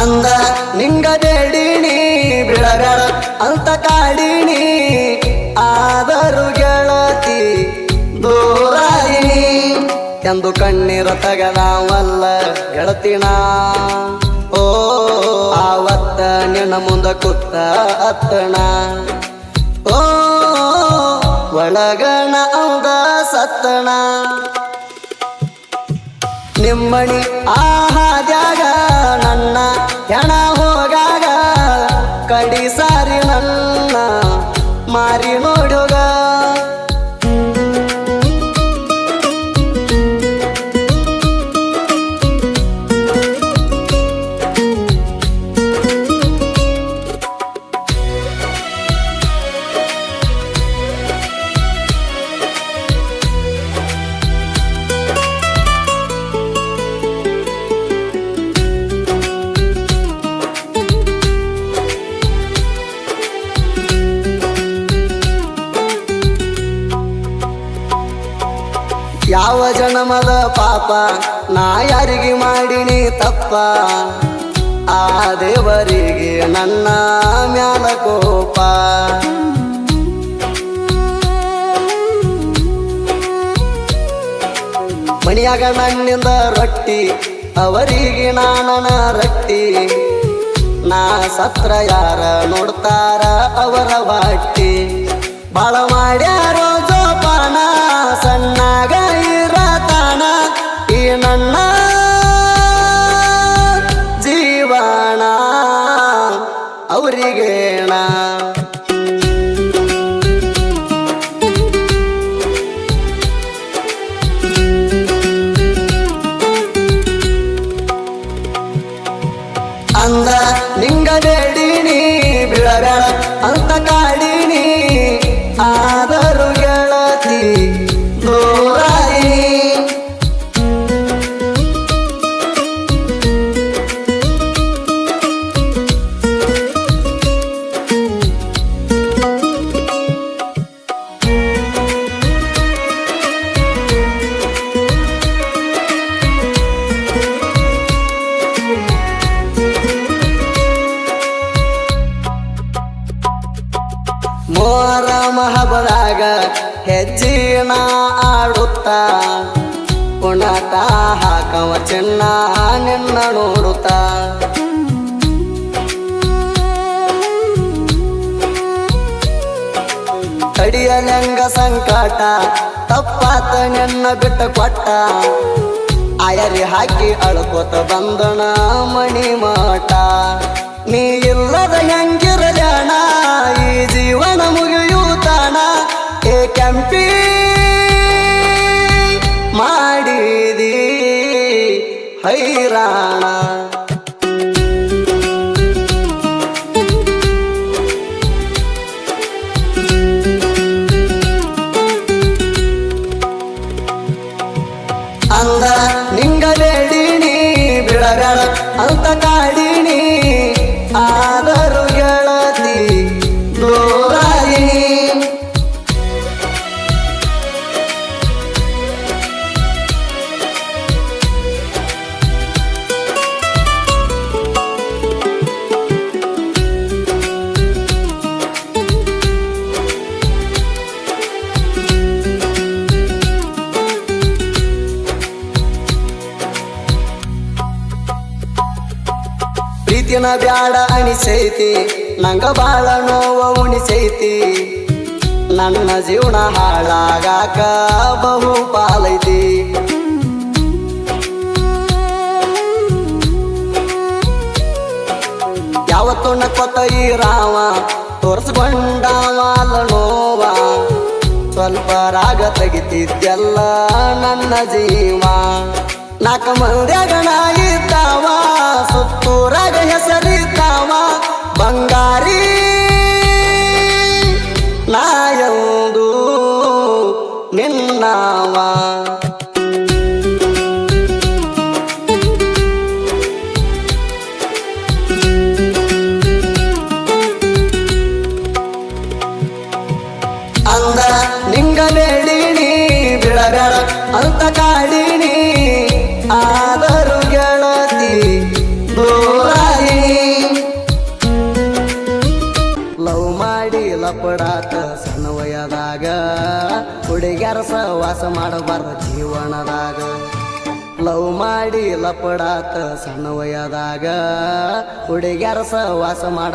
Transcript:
ಅಂದ ನಿಂಗ ಬೇಡಿನಿ ಬಿಡಬೇಡ ಅಂತ ಕಾಡಿನಿ ಆದರೂ ಗೆಳತಿ ದೂರಾಯಿನಿ ಎಂದು ಕಣ್ಣೀರ ತಗದಾವಲ್ಲ ಗೆಳತಿನ ಓ ಆವತ್ತ ನಿನ್ನ ಮುಂದ ಕುತ್ತ ಅತ್ತಣ ಓ ಒಳಗಣ ಅಂದ ಸತ್ತಣ ನಿಮ್ಮಣಿ ಆಹಾದ್ಯಾಗ ನನ್ನ ಹೆಣ ಹೋಗಾಗ ಕಡಿ ಸಾರಿ ನನ್ನ ಮಾರಿ ನೋಡುಗ ಯಾವ ಜನ್ಮದ ಪಾಪ ನಾ ಯಾರಿಗೆ ಮಾಡಿನಿ ತಪ್ಪ ಆ ದೇವರಿಗೆ ನನ್ನ ಮ್ಯಾಲ ಕೋಪ ಮಣಿಯಾಗ ನನ್ನಿಂದ ರೊಟ್ಟಿ ಅವರಿಗೆ ನಾನನ ರಟ್ಟಿ ನಾ ಸತ್ರ ಯಾರ ನೋಡ್ತಾರ ಅವರ ವಾಟಿ ಬಾಳ ಮಾಡ್ಯಾರೋ ಜೋಪಾನ ಸಣ್ಣಾಗ ಇರತಾನ ಈ ನನ್ನ ಜೀವನ ಅವರಿಗೇಣ ಅಂದ ನಿಂಗ ಬೇಡಿನಿ ಬಿಡಬೇಡ ಅಂತ ಕಾಡಿನಿ ಆದರೂ ಗೆಳತಿ ದೂರಾಯಿನಿ ಮೊಹರಂ ಹಬ್ಬದಾಗ ಹೆಜ್ಜಿನ ಆಡುತ್ತ ಕುಣತ ಹಾಕವ ಚಿನ್ನ ನಿನ್ನ ನೋಡುತ್ತ ಕಡಿಯಲೆಂಗ ಸಂಕಟ ತಪ್ಪಾತ ನಿನ್ನ ಬಿಟ್ಟ ಕೊಟ್ಟ ಆಯರಿ ಹಾಕಿ ಅಳ್ಕೋತ ಬಂದಣ ಮಣಿ ಮಠ ನೀ ಇಲ್ಲದ ಹೆಂಗಿರಲಣ ಈ ಜೀವನ ಮುಗಿಯುತ್ತಾನ ಏ ಕೆಂಪಿ ಮಾಡಿದಿ ಹೈರಾಣ ಅಂದ ನಿಂಗ ಬೇಡಿನಿ ಬಿಡಬೇಡ ಅಂತ ಕಾಡಿನಿ ಆದರೂ ಗೆಳತಿ ದೂರಾಯಿನಿ ಪ್ರೀತಿನ ಬ್ಯಾಡ ಅನಿಸೈತಿ ನಂಗ ಬಾಳ ನೋವ ಉಣಿಸೈತಿ ನನ್ನ ಜೀವನ ಹಾಳಾಗಾಕ ಬಹು ಪಾಲೈತಿ ಯಾವತ್ತು ನಕ್ಕೊತ್ತ ಈ ರಾವ ತೋರಿಸ್ಕೊಂಡಾವಲ್ಲ ನೋವ ಸ್ವಲ್ಪ ರಾಗ ತೆಗಿತಿದ್ದೆಲ್ಲ ನನ್ನ ಜೀವ ನಾಕ ಮಂದ್ಯಾಗ ನಾ ಇದ್ದಾವ ಸುತ್ತೂರಾಗ ಹೆಸರಿದ್ದಾವ ಬಂಗಾರಿ ನಾಯಂದು ನಿನ್ನವ ಅಂದ ನಿಂಗ ಬೇಡಿನಿ ಬಿಡಬೇಡ ಅಂತ ಕಾಡಿನಿ ಆದರೂ ಗೆಳತಿ ಲಪಡಾತ ಸಣ್ಣ ವಯದಾಗ ಹುಡುಗ್ಯಾರ ಸಹವಾಸ ಮಾಡಬಾರ್ದ ಜೀವನದಾಗ ಲವ್ ಮಾಡಿ ಲಪಡಾತ ಸಣ್ಣ ವಯದಾಗ ಹುಡುಗ್ಯಾರ ಸಹವಾಸ ಮಾಡ